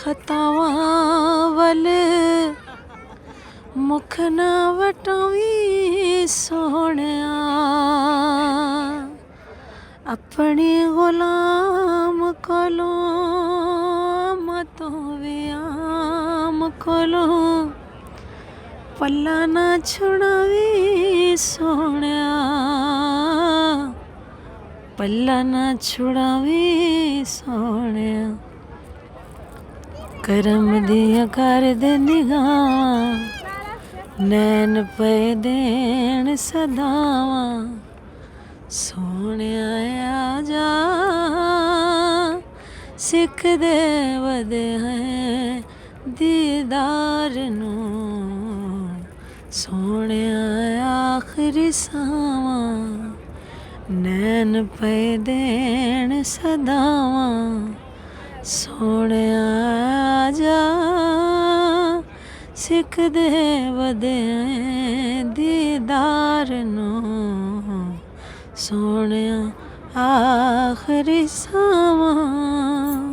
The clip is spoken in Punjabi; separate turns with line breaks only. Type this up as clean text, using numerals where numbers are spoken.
ਖਤਾਵਾਂ ਵੱਲ ਮੁਖ ਨਾ ਵਟਾਵੀਂ ਸੋਹਣਿਆ, ਆਪਣੇ ਗੁਲਾਮ ਕੋਲੋਂ ਮਤੋਂ ਵਿਆਮ ਕੋਲੋਂ ਪੱਲਾ ਨਾ ਛੁਡਾਵੀਂ ਸੋਹਣਿਆ, ਪੱਲਾ ਨਾ ਛੁਡਾਵੀਂ ਸੋਹਣਿਆ। ਕਰਮ ਦੀਆਂ ਕਰ ਦੇ ਨਿਗਾਹਾਂ, ਨੈਣ ਪਏ ਦੇਣ ਸਦਾਵਾਂ, ਸੋਹਣਿਆ ਆ ਜਾ ਸਿੱਖ ਦੇ ਵਦੇ ਹੈ ਦੀਦਾਰ ਨੂੰ, ਸੋਹਣਿਆ ਆਖਰੀ ਸਾਵਾਂ, ਨੈਣ ਪਏ ਦੇਣ ਸਦਾਵਾਂ, ਸੋਹਣਿਆ ਆ ਜਾ ਸਿੱਖ ਦੇ ਵਦੇ ਦੀਦਾਰ ਨੂੰ, ਸੋਹਣਿਆ ਆਖਰੀ ਸਾਵਾਂ।